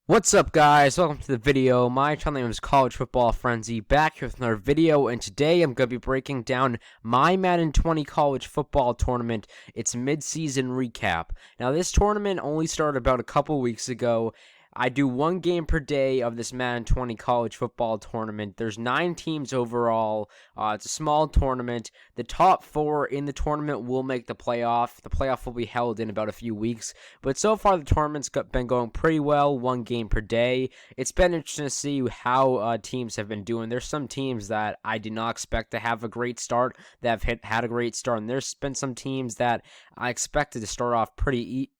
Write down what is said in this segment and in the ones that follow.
What's up, guys? Welcome to the video. My channel name is College Football Frenzy, back here with another video, and today I'm going to be breaking down my Madden 20 college football tournament, its mid-season recap. Now, this tournament only started about a couple weeks ago. I do one game per day of this Madden 20 college football tournament. There's 9 teams overall. It's a small tournament. The top 4 in the tournament will make the playoff. The playoff will be held in about a few weeks. But so far, the tournament's been going pretty well, one game per day. It's been interesting to see how teams have been doing. There's some teams that I did not expect to have a great start that have had a great start. And there's been some teams that I expected to start off pretty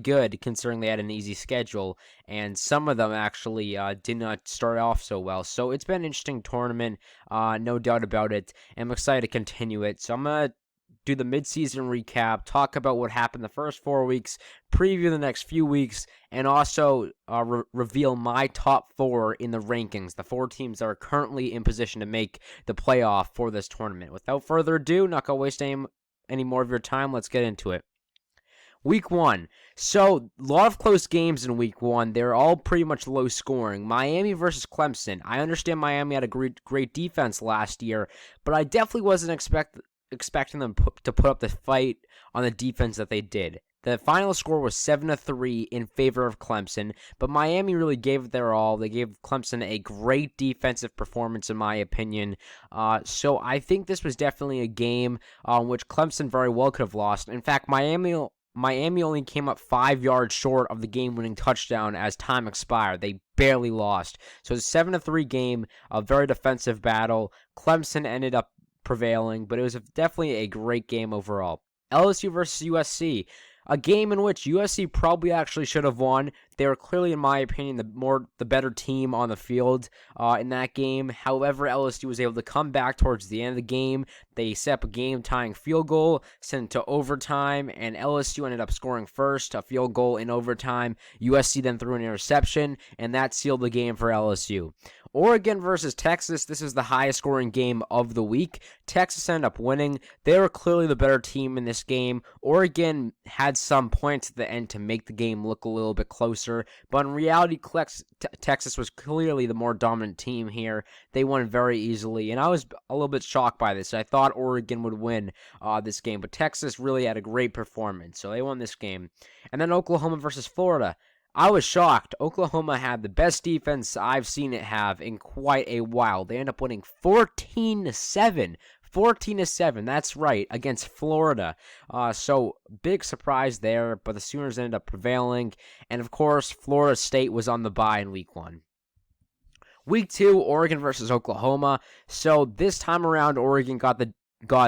good, considering they had an easy schedule, and some of them actually did not start off so well. So it's been an interesting tournament, no doubt about it. I'm excited to continue it. So I'm going to do the midseason recap, talk about what happened the first 4 weeks, preview the next few weeks, and also reveal my top 4 in the rankings, the 4 teams that are currently in position to make the playoff for this tournament. Without further ado, not going to waste any more of your time, let's get into it. Week 1. So, a lot of close games in Week 1. They're all pretty much low scoring. Miami versus Clemson. I understand Miami had a great defense last year, but I definitely wasn't expecting them to put up the fight on the defense that they did. The final score was 7-3 in favor of Clemson, but Miami really gave it their all. They gave Clemson a great defensive performance, in my opinion. So I think this was definitely a game which Clemson very well could have lost. In fact, Miami only came up 5 yards short of the game-winning touchdown as time expired. They barely lost. So it's a 7-3 game, a very defensive battle. Clemson ended up prevailing, but it was definitely a great game overall. LSU versus USC. A game in which USC probably actually should have won. They were clearly, in my opinion, the better team on the field in that game. However, LSU was able to come back towards the end of the game. They set up a game-tying field goal, sent it to overtime, and LSU ended up scoring first, a field goal in overtime. USC then threw an interception, and that sealed the game for LSU. Oregon versus Texas. This is the highest scoring game of the week. Texas ended up winning. They were clearly the better team in this game. Oregon had some points at the end to make the game look a little bit closer, but in reality, Texas was clearly the more dominant team here. They won very easily, and I was a little bit shocked by this. I thought Oregon would win this game, but Texas really had a great performance, so they won this game. And then Oklahoma versus Florida. I was shocked. Oklahoma had the best defense I've seen it have in quite a while. They end up winning 14-7. 14-7, that's right, against Florida. So, big surprise there, but the Sooners ended up prevailing. And, of course, Florida State was on the bye in Week 1. Week 2, Oregon versus Oklahoma. So, this time around, Oregon got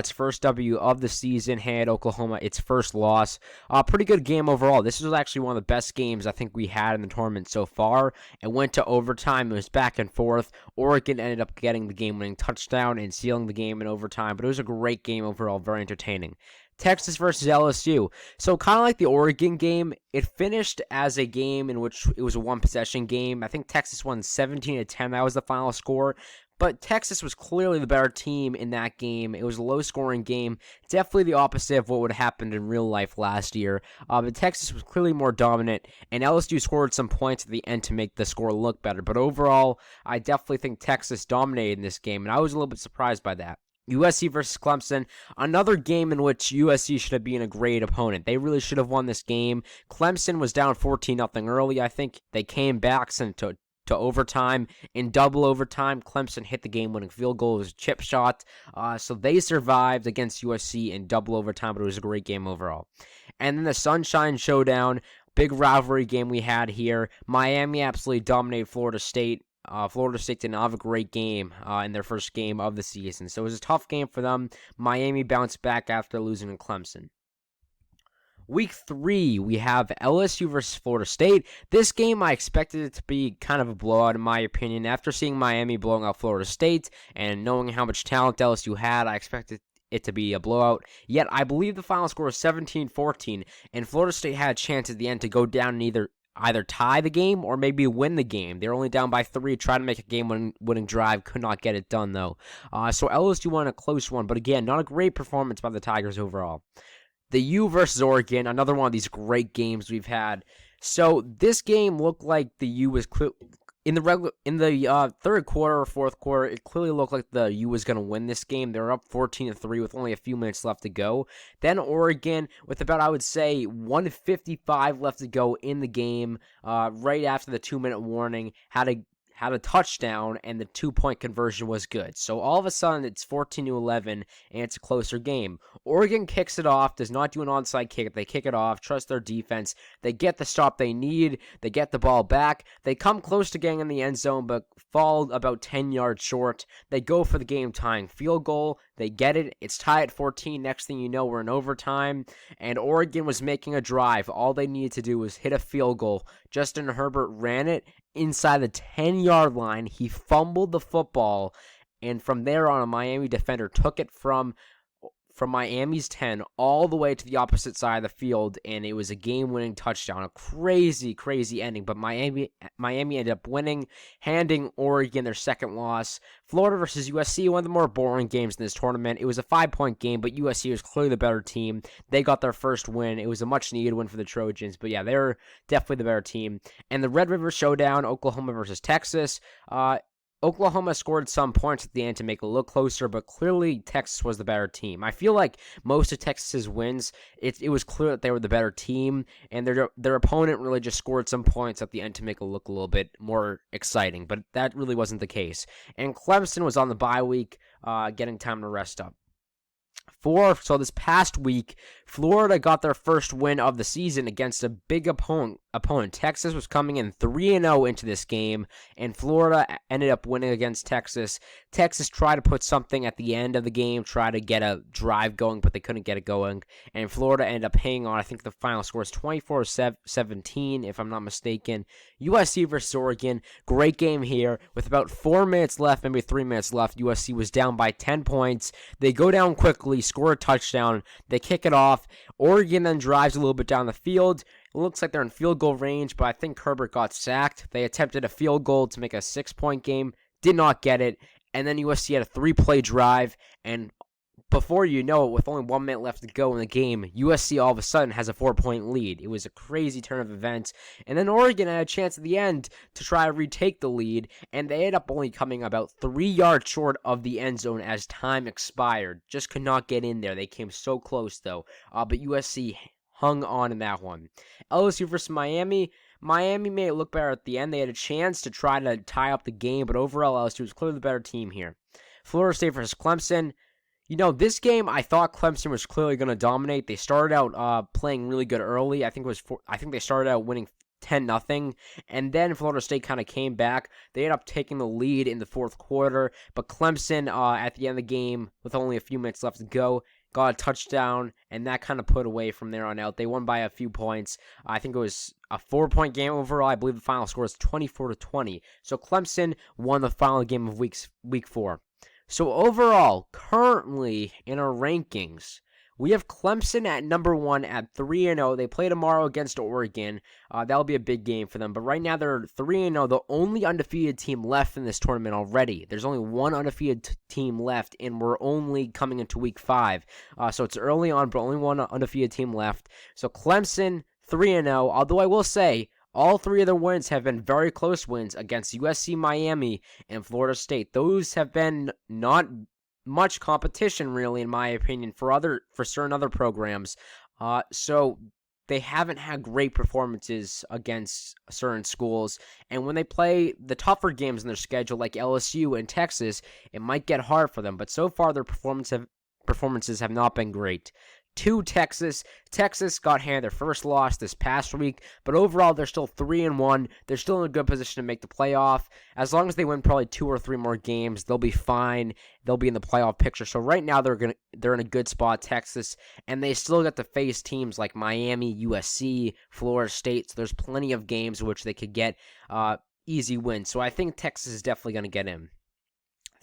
its first W of the season, had Oklahoma its first loss. Pretty good game overall. This was actually one of the best games I think we had in the tournament so far. It went to overtime. It was back and forth. Oregon ended up getting the game-winning touchdown and sealing the game in overtime, but it was a great game overall, very entertaining. Texas versus LSU. So kind of like the Oregon game, it finished as a game in which it was a one-possession game. I think Texas won 17-10. That was the final score. But Texas was clearly the better team in that game. It was a low-scoring game. Definitely the opposite of what would have happened in real life last year. But Texas was clearly more dominant, and LSU scored some points at the end to make the score look better. But overall, I definitely think Texas dominated in this game, and I was a little bit surprised by that. USC versus Clemson, another game in which USC should have been a great opponent. They really should have won this game. Clemson was down 14-0 early. I think they came back, sent it to overtime. In double overtime, Clemson hit the game-winning field goal. It was a chip shot. So they survived against USC in double overtime, but it was a great game overall. And then the Sunshine Showdown, big rivalry game we had here. Miami absolutely dominated Florida State. Florida State did not have a great game in their first game of the season. So it was a tough game for them. Miami bounced back after losing to Clemson. Week 3, we have LSU versus Florida State. This game, I expected it to be kind of a blowout, in my opinion. After seeing Miami blowing out Florida State and knowing how much talent LSU had, I expected it to be a blowout. Yet, I believe the final score was 17-14, and Florida State had a chance at the end to go down and either tie the game or maybe win the game. They were only down by 3, trying to make a game-winning drive, could not get it done, though. So LSU won a close one, but again, not a great performance by the Tigers overall. The U versus Oregon, another one of these great games we've had. So this game looked like the U was in the third quarter or fourth quarter. It clearly looked like the U was going to win this game. They were up 14-3 with only a few minutes left to go. Then Oregon, with about, I would say, 1:55 left to go in the game, right after the 2-minute warning, had a touchdown, and the 2-point conversion was good. So all of a sudden, it's 14-11, and it's a closer game. Oregon kicks it off, does not do an onside kick. They kick it off, trust their defense. They get the stop they need. They get the ball back. They come close to getting in the end zone, but fall about 10 yards short. They go for the game-tying field goal. They get it. It's tied at 14. Next thing you know, we're in overtime, and Oregon was making a drive. All they needed to do was hit a field goal. Justin Herbert ran it inside the 10-yard line. He fumbled the football, and from there on, a Miami defender took it from Miami's 10 all the way to the opposite side of the field, and it was a game-winning touchdown. A crazy, crazy ending, but Miami ended up winning, handing Oregon their second loss. Florida versus USC, one of the more boring games in this tournament. It was a 5-point game, but USC was clearly the better team. They got their first win. It was a much-needed win for the Trojans, but yeah, they're definitely the better team. And the Red River Showdown, Oklahoma versus Texas, Oklahoma scored some points at the end to make it look closer, but clearly Texas was the better team. I feel like most of Texas's wins, it was clear that they were the better team, and their opponent really just scored some points at the end to make it look a little bit more exciting, but that really wasn't the case. And Clemson was on the bye week, getting time to rest up. So this past week, Florida got their first win of the season against a big opponent. Texas was coming in 3-0 into this game, and Florida ended up winning against Texas. Texas tried to put something at the end of the game, try to get a drive going, but they couldn't get it going, and Florida ended up hanging on. I think the final score is 24-17, if I'm not mistaken. USC versus Oregon, great game here. With about 4 minutes left, maybe 3 minutes left, USC was down by 10 points. They go down quickly, score a touchdown, they kick it off. Oregon then drives a little bit down the field. It looks like they're in field goal range, but I think Herbert got sacked. They attempted a field goal to make a 6-point game, did not get it, and then USC had a 3-play drive, and before you know it, with only 1 minute left to go in the game, USC all of a sudden has a 4-point lead. It was a crazy turn of events. And then Oregon had a chance at the end to try to retake the lead, and they ended up only coming about 3 yards short of the end zone as time expired. Just could not get in there. They came so close, though. But USC hung on in that one. LSU versus Miami. Miami made it look better at the end. They had a chance to try to tie up the game, but overall LSU was clearly the better team here. Florida State versus Clemson. You know, this game, I thought Clemson was clearly going to dominate. They started out playing really good early. I think they started out winning 10-0, and then Florida State kind of came back. They ended up taking the lead in the fourth quarter, but Clemson, at the end of the game, with only a few minutes left to go, got a touchdown, and that kind of put away from there on out. They won by a few points. I think it was a 4-point game overall. I believe the final score is 24-20. So Clemson won the final game of week 4. So overall, currently in our rankings, we have Clemson at number 1 at 3-0. They play tomorrow against Oregon. That'll be a big game for them. But right now they're 3-0, the only undefeated team left in this tournament already. There's only one undefeated team left, and we're only coming into week 5. So it's early on, but only one undefeated team left. So Clemson 3-0, although I will say, all 3 of their wins have been very close wins against USC, Miami, and Florida State. Those have been not much competition, really, in my opinion, for certain other programs. So they haven't had great performances against certain schools. And when they play the tougher games in their schedule, like LSU and Texas, it might get hard for them. But so far, their performances have not been great. To Texas. Texas got handed their first loss this past week, but overall they're still 3-1. They're still in a good position to make the playoff. As long as they win probably 2 or 3 more games, they'll be fine. They'll be in the playoff picture. So right now they're in a good spot, Texas, and they still get to face teams like Miami, USC, Florida State. So there's plenty of games in which they could get easy wins. So I think Texas is definitely going to get in.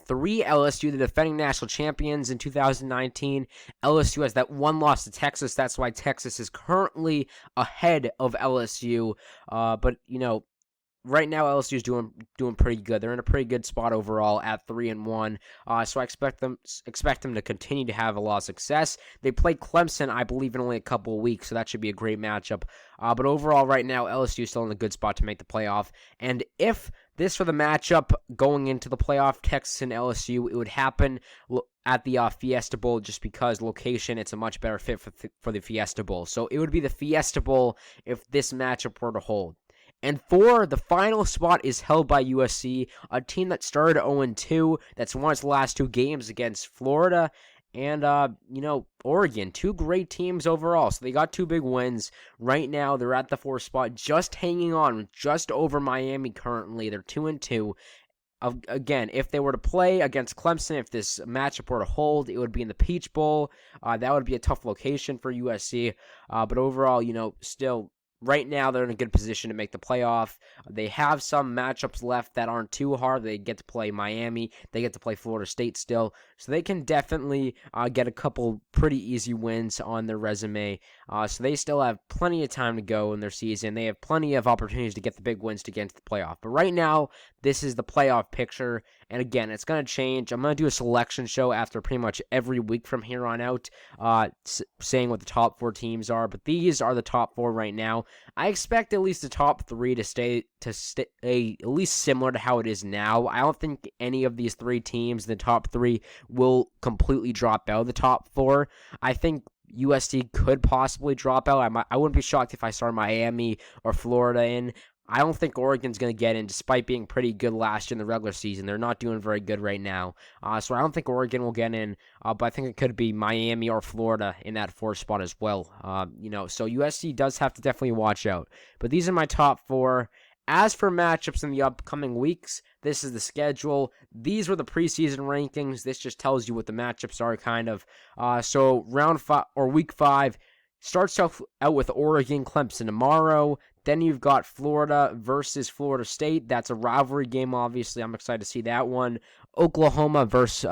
3, LSU, the defending national champions in 2019. LSU has that one loss to Texas. That's why Texas is currently ahead of LSU. But, you know, right now LSU is doing pretty good. They're in a pretty good spot overall at 3-1. So I expect them to continue to have a lot of success. They play Clemson, I believe, in only a couple of weeks, so that should be a great matchup. But overall, right now, LSU is still in a good spot to make the playoff. And if this were the matchup going into the playoff, Texas and LSU, it would happen at the Fiesta Bowl, just because location, it's a much better fit for the Fiesta Bowl. So it would be the Fiesta Bowl if this matchup were to hold. And the final spot is held by USC, a team that started 0-2, that's won its last 2 games against Florida and, Oregon. 2 great teams overall. So they got 2 big wins. Right now, they're at the 4th spot, just hanging on, just over Miami currently. They're 2-2. Again, if they were to play against Clemson, if this matchup were to hold, it would be in the Peach Bowl. That would be a tough location for USC. But overall, still, right now they're in a good position to make the playoff. They have some matchups left that aren't too hard. They get to play Miami. They get to play Florida State still. So they can definitely get a couple pretty easy wins on their resume. So they still have plenty of time to go in their season. They have plenty of opportunities to get the big wins to get into the playoff. But right now, this is the playoff picture. And again, it's going to change. I'm going to do a selection show after pretty much every week from here on out, saying what the top 4 teams are. But these are the top 4 right now. I expect at least the top 3 to stay at least similar to how it is now. I don't think any of these 3 teams, the top 3, will completely drop out of the top 4. I think USC could possibly drop out. I wouldn't be shocked if I saw Miami or Florida in. I don't think Oregon's going to get in, despite being pretty good last year in the regular season. They're not doing very good right now. So I don't think Oregon will get in, but I think it could be Miami or Florida in that 4th spot as well. So USC does have to definitely watch out. But these are my top 4. As for matchups in the upcoming weeks, this is the schedule. These were the preseason rankings. This just tells you what the matchups are, kind of. So week 5 starts out with Oregon, Clemson tomorrow. Then you've got Florida versus Florida State. That's a rivalry game, obviously. I'm excited to see that one. Oklahoma versus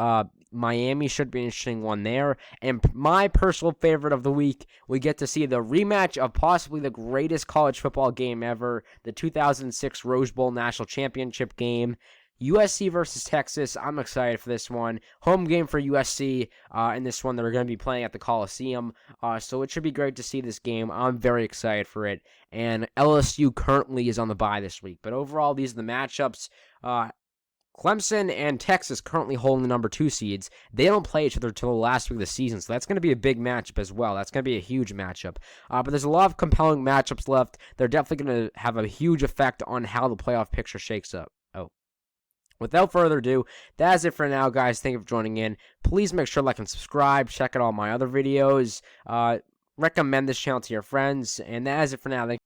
Miami should be an interesting one there. And my personal favorite of the week, we get to see the rematch of possibly the greatest college football game ever, the 2006 Rose Bowl National Championship game. USC versus Texas. I'm excited for this one. Home game for USC in this one. They're going to be playing at the Coliseum. So it should be great to see this game. I'm very excited for it. And LSU currently is on the bye this week. But overall, these are the matchups. Clemson and Texas currently holding the number 2 seeds. They don't play each other until the last week of the season, so that's going to be a big matchup as well. That's going to be a huge matchup. But there's a lot of compelling matchups left. They're definitely going to have a huge effect on how the playoff picture shakes up. Without further ado, that is it for now, guys. Thank you for joining in. Please make sure to like and subscribe. Check out all my other videos. Recommend this channel to your friends. And that is it for now. Thank you.